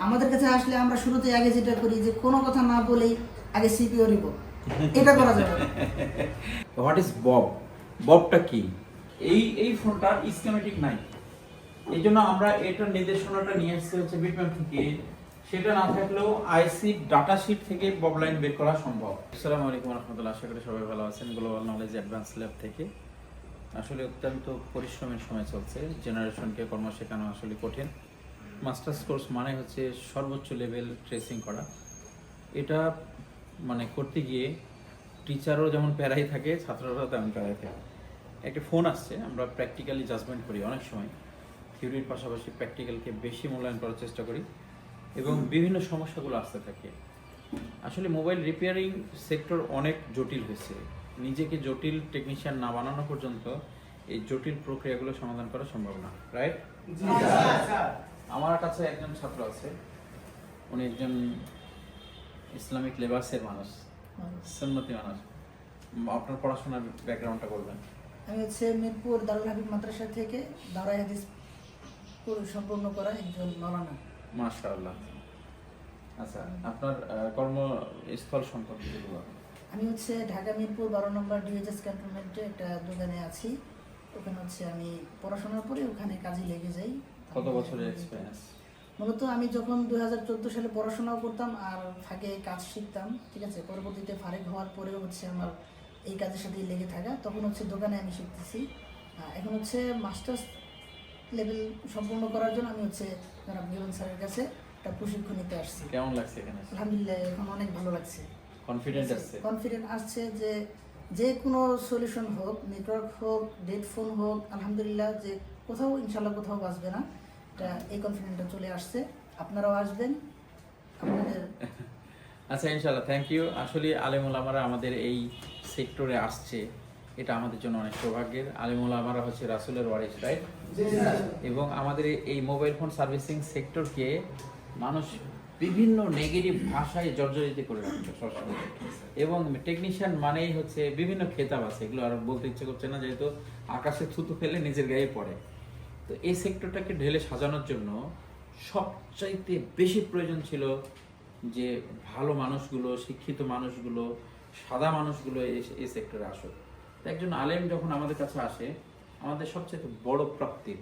আমাদের কাছে আসলে আমরা শুরুতে আগে যেটা করি যে কোনো কথা না বলেই আগে সিপিও নিব, এটা করা যাবে। What is Bob? ববটা কি? এই ফোনটার স্কিমেটিক নাই, এই জন্য আমরা এটার নির্দেশনাটা নিয়ে এসেছি হচ্ছে বিটম্যাপ থেকে। সেটা না থাকলেও আইসি ডাটা শিট থেকে বব লাইন বের করা সম্ভব। আসসালামু আলাইকুম রহমতুল্লাহ, আশা করি সবাই ভালো আছেন। গ্লোবাল নলেজ অ্যাডভান্স ল্যাব থেকে। আসলে অত্যন্ত পরিশ্রমের সময় চলছে, জেনারেশনকে কর্ম শেখানো আসলে কঠিন। মাস্টার্স কোর্স মানে হচ্ছে সর্বোচ্চ লেভেল ট্রেসিং করা। এটা মানে করতে গিয়ে টিচারও যেমন প্যারাই থাকে, ছাত্ররাও তেমন প্যারাই থাকে। একটা ফোন আসছে, আমরা প্র্যাকটিক্যালি জাজমেন্ট করি অনেক সময়, থিওরির পাশাপাশি প্র্যাকটিক্যালকে বেশি মূল্যায়ন করার চেষ্টা করি এবং বিভিন্ন সমস্যাগুলো আসতে থাকে। আসলে মোবাইল রিপেয়ারিং সেক্টর অনেক জটিল হয়েছে। নিজেকে জটিল টেকনিশিয়ান না বানানো পর্যন্ত এই জটিল প্রক্রিয়াগুলো সমাধান করা সম্ভব না, রাইট? আমার কাছে একজন ছাত্র আছে, উনি একজন ইসলামিক লেবাসের মানুষ, সুন্নতি মানুষ। আপনার পড়াশোনার ব্যাকগ্রাউন্ডটা বলবেন। আমি হচ্ছে মিরপুর দারুল হাবিব মাদ্রাসা থেকে দাওরাই হাদিস সম্পূর্ণ করা একজন মাওলানা। মাশাআল্লাহ। আচ্ছা, আপনার কর্মস্থল সম্পর্কে বলুন। আমি হচ্ছে ঢাকা মিরপুর 12 নম্বর ডিএইচএস ক্যান্টনমেন্টে একটা দোকানে আছি। ওখানে হচ্ছে আমি পড়াশোনার পরে ওখানে কাজে লেগে যাই। কত বছরের এক্সপেরিয়েন্স? মূলত আমি যখন 2014 সালে পড়াশোনাও করতাম আর ফাঁকে কাজ শিখতাম, ঠিক আছে। পরবর্তীতে ফারেক হওয়ার পরেও হচ্ছে আমার এই কাজের সাথেই লেগে থাকা, তখন হচ্ছে দোকানে আমি শিখতেছি। এখন হচ্ছে মাস্টার্স লেভেল সম্পূর্ণ করার জন্য আমি হচ্ছে জনাব মিলন স্যারের কাছে একটা প্রশিক্ষণ নিতে আসছি। কেমন লাগছে এখানে? আলহামদুলিল্লাহ, এখন অনেক ভালো লাগছে। কনফিডেন্ট আসছে? কনফিডেন্ট আসছে যে যে কোনো সলিউশন হোক, নেটওয়ার্ক হোক, ডেড ফোন হোক, আলহামদুলিল্লাহ যে কোথাও ইনশাল্লাহ কোথাও বাঁচবে না, এটা এই কনফিডেন্টটা চলে আসছে। আপনারাও আসবেন আপনাদের। আচ্ছা, ইনশাআল্লাহ, থ্যাংক ইউ। আসলে আলেম ওলামারা আমাদের এই সেক্টরে আসছে, এটা আমাদের জন্য অনেক সৌভাগ্যের। আলেম ওলামারা হচ্ছে রাসূলের ওয়ারিস, রাইট? এবং আমাদের এই মোবাইল ফোন সার্ভিসিং সেক্টরকে মানুষ বিভিন্ন নেগেটিভ ভাষায় জর্জরিত করে রাখছে সবসময়। এবং টেকনিশিয়ান মানেই হচ্ছে বিভিন্ন খেতাব আছে, এগুলো আর বলতে ইচ্ছে করছে না, যেহেতু আকাশে থুতু ফেলে নিজের গায়ে পড়ে। তো এই সেক্টরটাকে ঢেলে সাজানোর জন্য সবচাইতে বেশি প্রয়োজন ছিল যে ভালো মানুষগুলো, শিক্ষিত মানুষগুলো, সাদা মানুষগুলো এই সেক্টরে আসুক। তো একজন আলেম যখন আমাদের কাছে আসে, আমাদের সবচেয়ে বড় প্রাপ্তি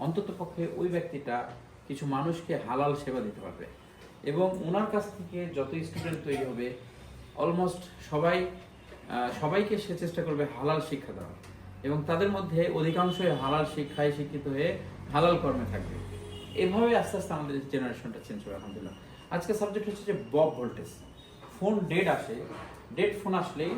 অন্তত পক্ষে ওই ব্যক্তিটা কিছু মানুষকে হালাল সেবা দিতে পারবে। এবং ওনার কাছ থেকে যত স্টুডেন্ট তৈরি হবে, অলমোস্ট সবাইকে সে চেষ্টা করবে হালাল শিক্ষা দেওয়া, এবং তাদের মধ্যে অধিকাংশই হালাল শিক্ষায় শিক্ষিত হয়ে হালাল কর্মে থাকবে। এভাবে আস্তে আস্তে আমাদের জেনারেশনটা চেঞ্জ হবে, আলহামদুলিল্লাহ। আজকে সাবজেক্ট হচ্ছে যে বব ভোল্টেজ। ফোন ডেড আসে, ডেড ফোন আসলেই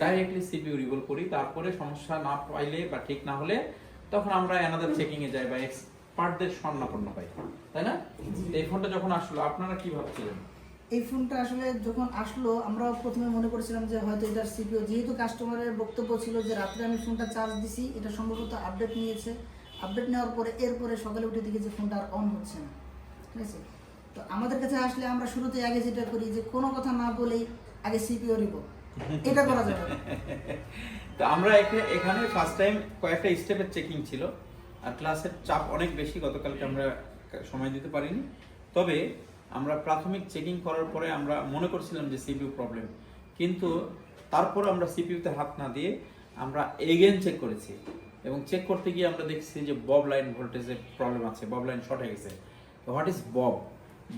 ডাইরেক্টলি সিপিইউ রিভল করি, তারপরে সমস্যা না পাইলে বা ঠিক না হলে তখন আমরা অ্যানাদার চেকিংয়ে যাই বা এক্সপার্টদের স্বর্ণাপন্ন পাই, তাই না? এই ফোনটা যখন আসলো আপনারা কি ভাবছিলেন? এই ফোনটা আসলে যখন আসলো আমরা প্রথমে মনে করেছিলাম যে হয়তো এটার সিপিইউ, যেহেতু কাস্টমারের বক্তব্য ছিল যে রাত্রে আমি ফোনটা চার্জ দিছি, এটা সম্ভবত আপডেট নিয়েছে। আপডেট নেওয়ার পরে এরপরে সকালে উঠে দেখি যে ফোনটা আর অন হচ্ছে না, ঠিক আছে। তো আমাদের কাছে আসলে আমরা শুরুতে আগে যেটা করি যে কোনো কথা না বলেই আগে সিপিইউ নিব, এটা করা যাবে। তো আমরা এখানে ফার্স্ট টাইম কয়েকটা স্টেপের চেকিং ছিল, আর ক্লাসের চাপ অনেক বেশি, গতকালকে আমরা সময় দিতে পারিনি। তবে আমরা প্রাথমিক চেকিং করার পরে আমরা মনে করছিলাম যে সিপিইউ প্রবলেম, কিন্তু তারপর আমরা সিপিইউতে হাত না দিয়ে আমরা এগেন চেক করেছি, এবং চেক করতে গিয়ে আমরা দেখছি যে বব লাইন ভোল্টেজের প্রবলেম আছে, বব লাইন শর্ট হয়ে গেছে। তো হোয়াট ইজ বব?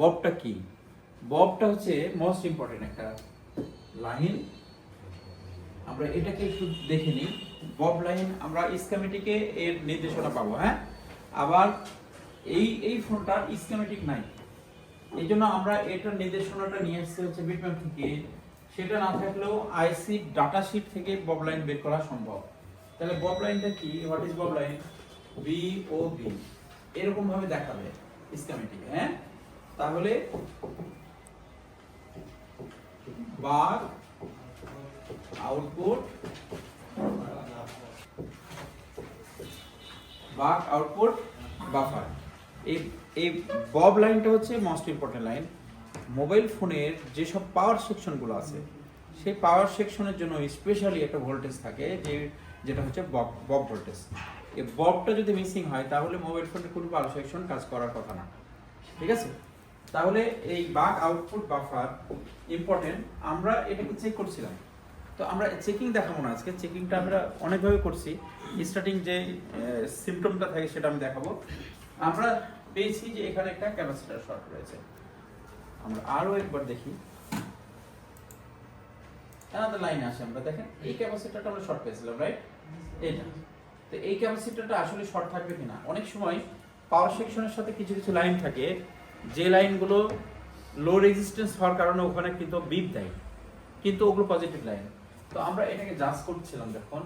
ববটা কি? ববটা হচ্ছে মোস্ট ইম্পর্টেন্ট একটা লাইন। আমরা এটাকে একটু দেখে নিই। বব লাইন আমরা স্কিমেটিকে এর নির্দেশনা পাবো, হ্যাঁ। আবার এই ফোনটার স্কিমেটিক নাই, এই জন্য আমরা এটার নির্দেশনাটা নিয়ে এসেছি হচ্ছে বিটম্যাপ থেকে। সেটা না থাকলেও আইসি ডাটা শিট থেকে বব লাইন বের করা সম্ভব। তাহলে বব লাইনটা কি? What is BOB line? B O B এরকম ভাবে দেখাবে স্কিমেটিক, হ্যাঁ। তাহলে বার আউটপুট, বাক আউটপুট, বাফার। এই বব লাইনটা হচ্ছে মোস্ট ইম্পর্টেন্ট লাইন। মোবাইল ফোনের যেসব পাওয়ার সেকশনগুলো আছে, সেই পাওয়ার সেকশনের জন্য স্পেশালি একটা ভোল্টেজ থাকে যেটা হচ্ছে বব ভোল্টেজ। এই ববটা যদি মিসিং হয় তাহলে মোবাইল ফোনের কোনো পাওয়ার সেকশন কাজ করার কথা না, ঠিক আছে। তাহলে এই বাক আউটপুট বাফার ইম্পর্টেন্ট। আমরা এটাকে চেক করছিলাম, তো আমরা চেকিং দেখাবো না আজকে, চেকিংটা আমরা অনেকভাবে করছি। স্টার্টিং যে সিমটমটা থাকে সেটা আমি দেখাবো। আমরা পেয়েছি যে এখানে একটা ক্যাপাসিটর শর্ট রয়েছে। আমরা আরো একবার দেখি, আমাদের লাইনে আসে, আমরা দেখেন এই ক্যাপাসিটরটা আমরা শর্ট পেয়েছিলাম, রাইট? এইটা, তো এই ক্যাপাসিটরটা আসলে শর্ট থাকবে কিনা। অনেক সময় পাওয়ার সেকশনের সাথে কিছু কিছু লাইন থাকে, যে লাইনগুলো লো রেজিস্ট্যান্স হওয়ার কারণে ওখানে কিন্তু বিপ দেয়, কিন্তু ওগুলো পজিটিভ লাইন। তো আমরা এটাকে জাজ করছিলাম যখন,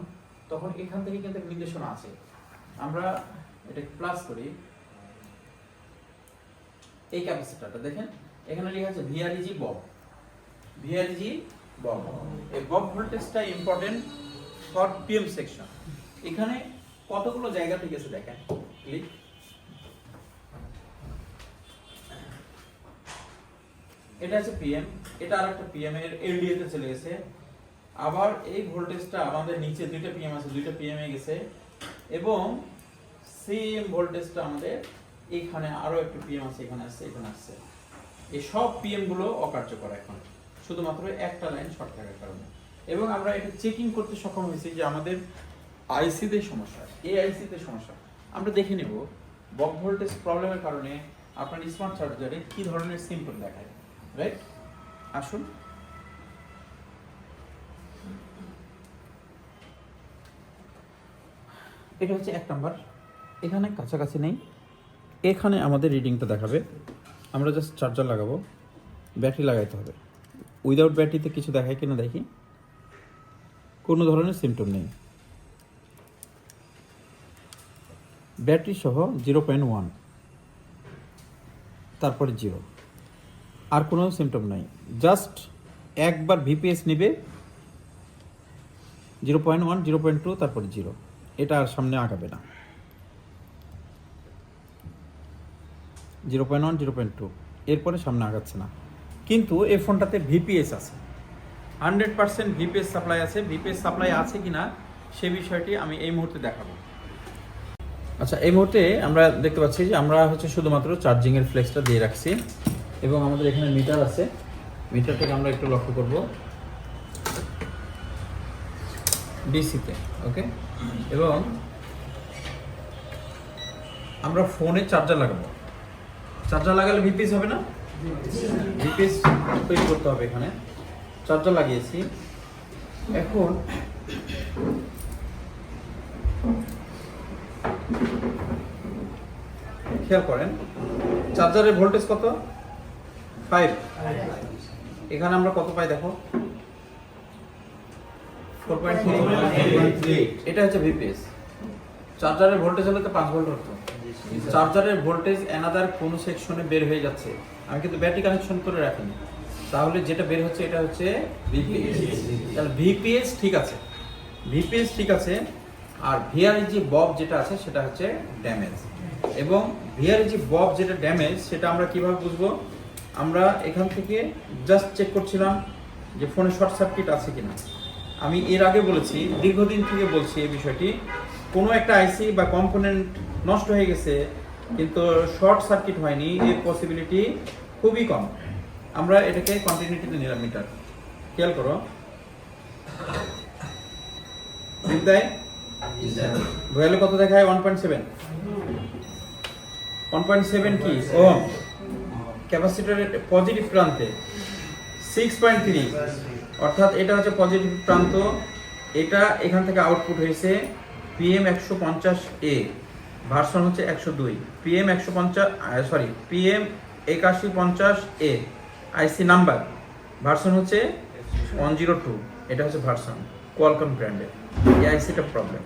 তখন এখান থেকে কিন্তু নির্দেশনা আছে। আমরা এটাকে প্লাস করি, এই ক্যাপাসিটরটা দেখেন এখানে লেখা আছে ভিআরইজি বব, ভিআরইজি বব। এই বব ভোল্টেজটা ইম্পর্টেন্ট ফর পিএম সেকশন। এখানে কতগুলো জায়গা থেকে আছে দেখেন, ক্লিক। এটা আছে পিএম, এটা আরেকটা পিএম এর এলডিএ তে চলে গেছে। আবার এই ভোল্টেজটা আমাদের নিচে দুইটা পিএম আছে, দুইটা পিএম এ গেছে, এবং সেম ভোল্টেজটা আমাদের এখানে আরো একটা পিএম আছে, এখানে আসছে, এখানে আসছে। এই সব পিএম গুলো অকার্যকর এখন, শুধুমাত্র একটা লাইন শর্ট থাকার কারণে। এবং আমরা এটা চেকিং করতে সক্ষম হয়েছি যে আমাদের আইসিতে সমস্যা, এই আইসিতে সমস্যা। আমরা দেখে নেব বক ভোল্টেজ প্রবলেমের কারণে আপনার স্মার্ট চার্জারে কি ধরনের সিম্পটম দেখায়, রাইট? আসুন, এটা হচ্ছে 1 নাম্বার, এখানে কাছাকাছি নেই, এখানে আমাদের রিডিংটা দেখাবে। আমরা জাস্ট চার্জার লাগাবো, ব্যাটারি লাগাইতে হবে। উইদাউট ব্যাটারিতে কিছু দেখায় কিনা দেখি, কোনো ধরনের সিমটম নেই। ব্যাটারি সহ 0.1, তারপরে 0, আর কোনো সিমটম নাই। জাস্ট একবার ভিপিএস নেবে, 0.1, 0.2, তারপরে 0, এটা আর সামনে আগাবে না। 0.1, 0.2, এরপরে সামনে আগাচ্ছে না। কিন্তু এই ফোনটাতে ভিপিএস আছে, 100% ভিপিএস সাপ্লাই আছে। ভিপিএস সাপ্লাই আছে কিনা সে বিষয়টি আমি এই মুহূর্তে দেখাবো। আচ্ছা, এই মুহূর্তে আমরা দেখতে পাচ্ছি যে আমরা হচ্ছে শুধুমাত্র চার্জিং এর ফ্লেক্সটা দিয়ে রাখছি, এবং আমাদের এখানে মিটার আছে। মিটারটাকে আমরা একটু লক্ষ্য করব ডিসিতে, ওকে। এবং আমরা ফোনে চার্জার লাগাবো। চার্জার লাগালে ভিপিএস হবে না, ভিপিএস তৈরি করতে হবে। এখানে চার্জার লাগিয়েছি। এখন খেয়াল করেন চার্জারের ভোল্টেজ কত, 5। এখানে আমরা কত পাই দেখো, 4.3। এটা হচ্ছে ভিপিএস। চার্জারের ভোল্টেজ হলে তো 5 ভোল্ট হতো। চার্জারের ভোল্টেজ অ্যানাদার কোন সেকশনে বের হয়ে যাচ্ছে, আমি কিন্তু ব্যাটারি কানেকশন করে রাখিনি, তাহলে যেটা বের হচ্ছে এটা হচ্ছে ভিপিএস। তাহলে ভিপিএস ঠিক আছে, ভিপিএস ঠিক আছে। আর ভিআরইজি বব যেটা আছে সেটা হচ্ছে ড্যামেজ। এবং ভিআরইজি বব যেটা ড্যামেজ সেটা আমরা কিভাবে বুঝবো, আমরা এখান থেকে জাস্ট চেক করছিলাম যে ফোনে শর্ট সার্কিট আছে কিনা। আমি এর আগে বলেছি, দীর্ঘদিন থেকে বলছি এই বিষয়টি, কোনো একটা আইসি বা কম্পোনেন্ট নষ্ট হয়ে গেছে কিন্তু শর্ট সার্কিট হয়নি, এর পসিবিলিটি খুবই কম। আমরা এটাকে কন্টিনিউটিতে নিলাম মিটার, খেয়াল করো, দেয় ভ্যালু কত দেখায়, 1.7। 1.7 কি ওহম। ক্যাপাসিটরের পজিটিভ প্রান্তে 6.3, অর্থাৎ এটা হচ্ছে পজিটিভ প্রান্ত। এটা এখান থেকে আউটপুট হয়েছে PM 150A, ভার্সন হচ্ছে 102, PM 8150A, আইসি নাম্বার ভার্সন হচ্ছে 102, এটা হচ্ছে ভার্সন কোয়ালকম ব্র্যান্ডের। এই আইসিটা প্রবলেম।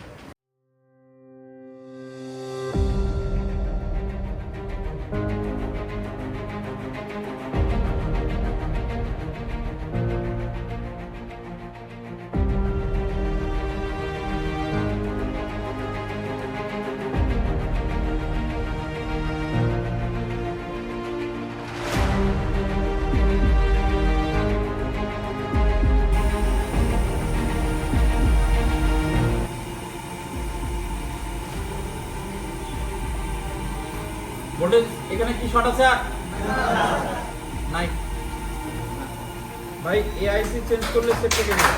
ভোল্টেজ এখানে কি শর্ট আছে? ভাই এআইসি চেঞ্জ করলে সেটা কেমন?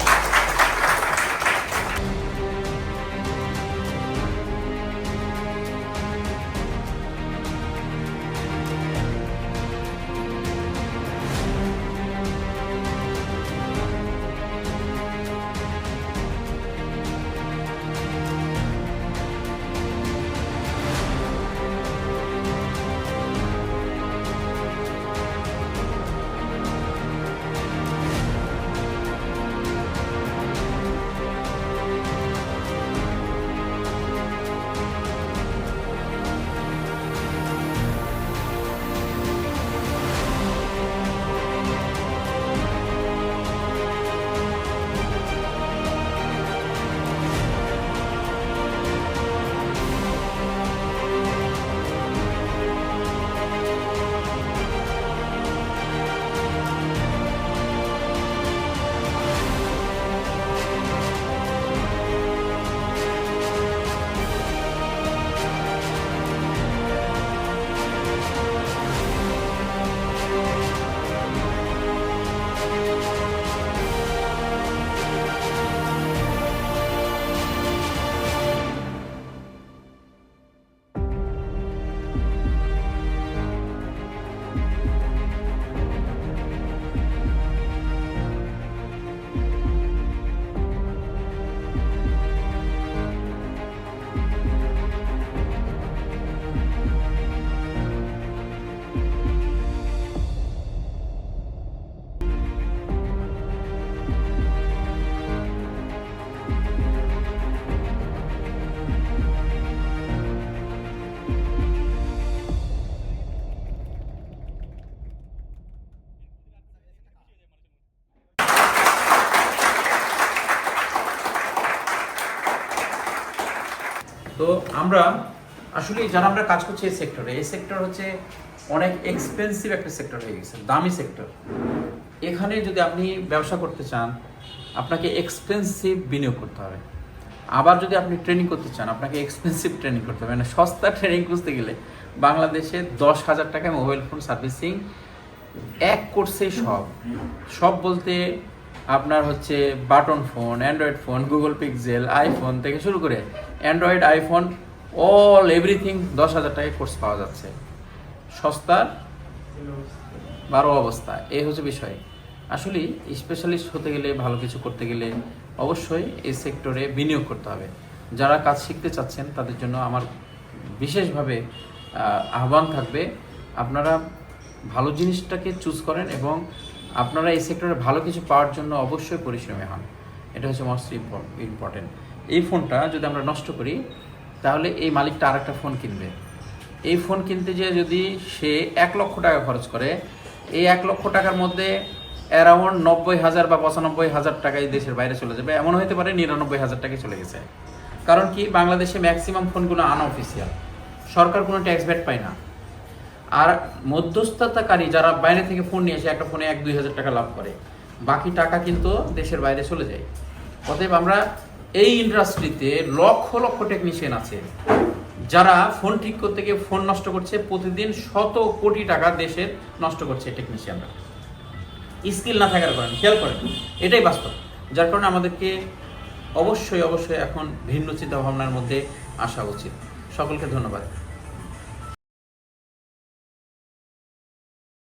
তো আমরা আসলে যারা আমরা কাজ করছি এই সেক্টরে, এই সেক্টর হচ্ছে অনেক এক্সপেন্সিভ একটা সেক্টর হয়ে গেছে, দামি সেক্টর। এখানে যদি আপনি ব্যবসা করতে চান আপনাকে এক্সপেন্সিভ বিনিয়োগ করতে হবে। আবার যদি আপনি ট্রেনিং করতে চান আপনাকে এক্সপেন্সিভ ট্রেনিং করতে হবে। মানে সস্তা ট্রেনিং খুঁজতে গেলে বাংলাদেশে 10,000 টাকায় মোবাইল ফোন সার্ভিসিং এক কোর্সে সব বলতে আপনার হচ্ছে button phone, Android phone, Google pixel, iPhone থেকে শুরু করে অ্যান্ড্রয়েড, আইফোন, অল এভরিথিং 10,000 টাকায় কোর্স পাওয়া যাচ্ছে। সস্তার 12 অবস্থা, এই হচ্ছে বিষয়। আসলে স্পেশালিস্ট হতে গেলে, ভালো কিছু করতে গেলে অবশ্যই এই সেক্টরে বিনিয়োগ করতে হবে। যারা কাজ শিখতে চাচ্ছেন তাদের জন্য আমার বিশেষভাবে আহ্বান থাকবে, আপনারা ভালো জিনিসটাকে চুজ করেন এবং আপনারা এই সেক্টরে ভালো কিছু পাওয়ার জন্য অবশ্যই পরিশ্রমী হন। এটা হচ্ছে মোস্ট ইম্পর্টেন্ট। এই ফোনটা যদি আমরা নষ্ট করি তাহলে এই মালিকটা আরেকটা ফোন কিনবে। এই ফোন কিনতে যেয়ে যদি সে 1 লক্ষ টাকা খরচ করে, এই 1 লক্ষ টাকার মধ্যে অ্যারাউন্ড 90,000 বা 95,000 টাকাই দেশের বাইরে চলে যাবে। এমন হতে পারে 99,000 টাকায় চলে গেছে। কারণ কি, বাংলাদেশে ম্যাক্সিমাম ফোনগুলো আনঅফিসিয়াল, সরকার কোনো ট্যাক্স ভ্যাট পায় না। আর মধ্যস্থতাকারী যারা বাইরে থেকে ফোন নিয়ে এসে একটা ফোনে 1-2 হাজার টাকা লাভ করে, বাকি টাকা কিন্তু দেশের বাইরে চলে যায়। অতএব আমরা এই ইন্ডাস্ট্রিতে লক্ষ লক্ষ টেকনিশিয়ান আছে যারা ফোন ঠিক করতে গিয়ে ফোন নষ্ট করছে, প্রতিদিন শত কোটি টাকা দেশের নষ্ট করছে টেকনিশিয়ানরা। স্কিল না থাকার কারণে, খেয়াল করেন, এটাই বাস্তব। যার কারণে আমাদেরকে অবশ্যই এখন ভিন্ন চিন্তা ভাবনার মধ্যে আসা উচিত। সকলকে ধন্যবাদ।